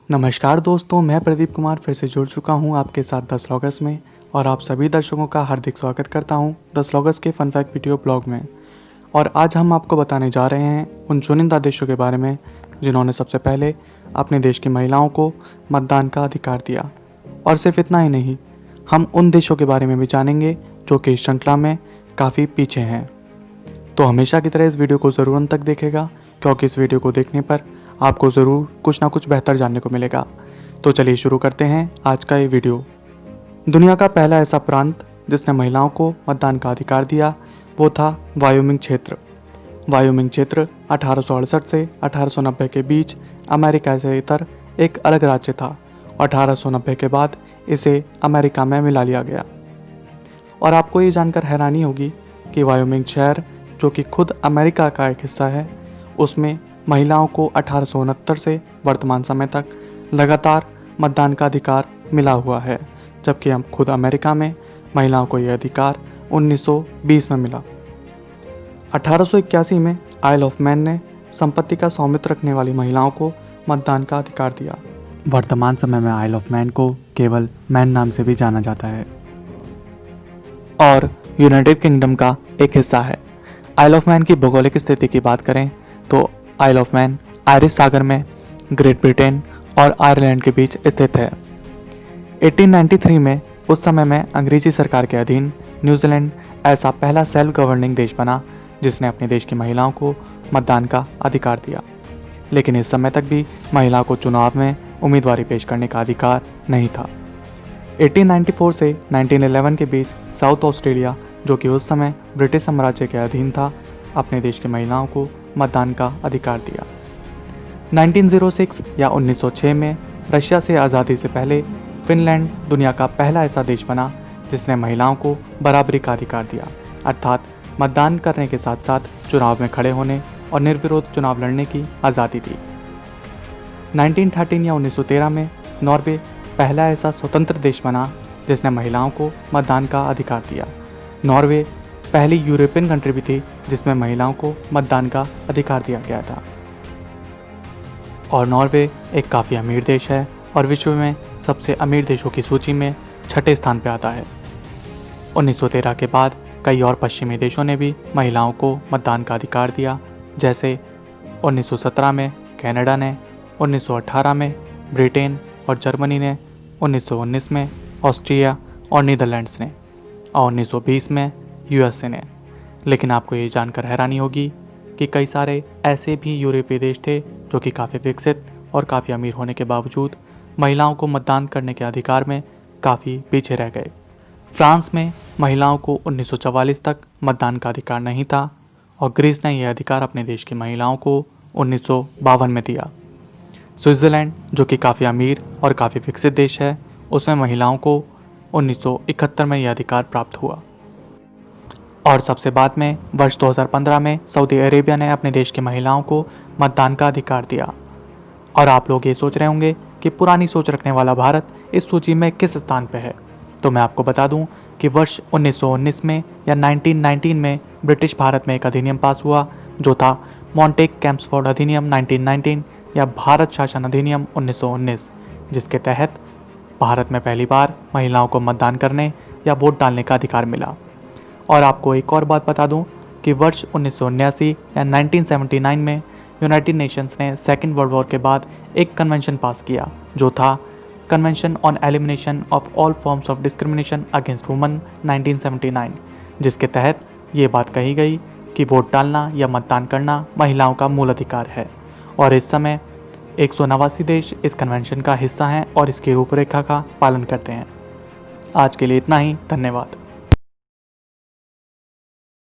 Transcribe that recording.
नमस्कार दोस्तों, मैं प्रदीप कुमार फिर से जुड़ चुका हूं आपके साथ 10 अगस्त में और आप सभी दर्शकों का हार्दिक स्वागत करता हूं 10 अगस्त के फन फैक्ट वीडियो ब्लॉग में। और आज हम आपको बताने जा रहे हैं उन चुनिंदा देशों के बारे में जिन्होंने सबसे पहले अपने देश की महिलाओं को मतदान का अधिकार दिया। और सिर्फ इतना ही नहीं, हम उन देशों के बारे में भी जानेंगे जो कि इस श्रृंखला में काफ़ी पीछे हैं। तो हमेशा की तरह इस वीडियो को ज़रूर अंत तक देखेगा, क्योंकि इस वीडियो को देखने पर आपको ज़रूर कुछ ना कुछ बेहतर जानने को मिलेगा। तो चलिए शुरू करते हैं आज का ये वीडियो। दुनिया का पहला ऐसा प्रांत जिसने महिलाओं को मतदान का अधिकार दिया वो था वायोमिंग क्षेत्र। वायोमिंग क्षेत्र 1868 से 1890 के बीच अमेरिका से इतर एक अलग राज्य था। 1890 के बाद इसे अमेरिका में मिला लिया गया। और आपको ये जानकर हैरानी होगी कि वायोमिंग शहर, जो कि खुद अमेरिका का एक हिस्सा है, उसमें महिलाओं को 1869 से वर्तमान समय तक लगातार मतदान का अधिकार मिला हुआ है, जबकि हम खुद अमेरिका में महिलाओं को यह अधिकार 1920 में मिला। 1881 में आइल ऑफ मैन ने संपत्ति का स्वामित्व रखने वाली महिलाओं को मतदान का अधिकार दिया। वर्तमान समय में आइल ऑफ मैन को केवल मैन नाम से भी जाना जाता है और यूनाइटेड किंगडम का एक हिस्सा है। आइल ऑफ मैन की भौगोलिक स्थिति की बात करें तो आइल ऑफ मैन आयरिश सागर में ग्रेट ब्रिटेन और आयरलैंड के बीच स्थित है। 1893 में उस समय में अंग्रेजी सरकार के अधीन न्यूजीलैंड ऐसा पहला सेल्फ गवर्निंग देश बना जिसने अपने देश की महिलाओं को मतदान का अधिकार दिया। लेकिन इस समय तक भी महिलाओं को चुनाव में उम्मीदवारी पेश करने का अधिकार नहीं था। 1894 से 1911 के बीच साउथ ऑस्ट्रेलिया, जो कि उस समय ब्रिटिश साम्राज्य के अधीन था, अपने देश की महिलाओं को मतदान का अधिकार दिया। 1906 या 1906 में रशिया से आज़ादी से पहले फिनलैंड दुनिया का पहला ऐसा देश बना जिसने महिलाओं को बराबरी का अधिकार दिया, अर्थात मतदान करने के साथ साथ चुनाव में खड़े होने और निर्विरोध चुनाव लड़ने की आज़ादी दी। 1913 या 1913 में नॉर्वे पहला ऐसा स्वतंत्र देश बना जिसने महिलाओं को मतदान का अधिकार दिया। नॉर्वे पहली यूरोपियन कंट्री भी थी जिसमें महिलाओं को मतदान का अधिकार दिया गया था। और नॉर्वे एक काफ़ी अमीर देश है और विश्व में सबसे अमीर देशों की सूची में 6ठे स्थान पर आता है। 1913 के बाद कई और पश्चिमी देशों ने भी महिलाओं को मतदान का अधिकार दिया, जैसे 1917 में कनाडा ने, 1918 में ब्रिटेन और जर्मनी ने, 1919 में ऑस्ट्रिया और नीदरलैंड्स ने और 1920 में यूएसए ने। लेकिन आपको ये जानकर हैरानी होगी कि कई सारे ऐसे भी यूरोपीय देश थे जो कि काफ़ी विकसित और काफ़ी अमीर होने के बावजूद महिलाओं को मतदान करने के अधिकार में काफ़ी पीछे रह गए। फ्रांस में महिलाओं को 1944 तक मतदान का अधिकार नहीं था और ग्रीस ने यह अधिकार अपने देश की महिलाओं को 1952 में दिया। स्विट्ज़रलैंड, जो कि काफ़ी अमीर और काफ़ी विकसित देश है, उसमें महिलाओं को 1971 में यह अधिकार प्राप्त हुआ। और सबसे बाद में वर्ष 2015 में सऊदी अरेबिया ने अपने देश की महिलाओं को मतदान का अधिकार दिया। और आप लोग ये सोच रहे होंगे कि पुरानी सोच रखने वाला भारत इस सूची में किस स्थान पर है। तो मैं आपको बता दूं कि वर्ष 1919 में या 1919 में ब्रिटिश भारत में एक अधिनियम पास हुआ जो था मॉन्टेग कैम्पसफोर्ड अधिनियम 1919 या भारत शासन अधिनियम 1919, जिसके तहत भारत में पहली बार महिलाओं को मतदान करने या वोट डालने का अधिकार मिला। और आपको एक और बात बता दूं कि वर्ष 1979 या 1979 में यूनाइटेड नेशंस ने सेकेंड वर्ल्ड वॉर के बाद एक कन्वेंशन पास किया जो था convention on elimination of all forms of discrimination against woman 1979, जिसके तहत ये बात कही गई कि वोट डालना या मतदान करना महिलाओं का मूल अधिकार है। और इस समय 189 देश इस कन्वेंशन का हिस्सा हैं और इसकी रूपरेखा का पालन करते हैं। आज के लिए इतना ही, धन्यवाद।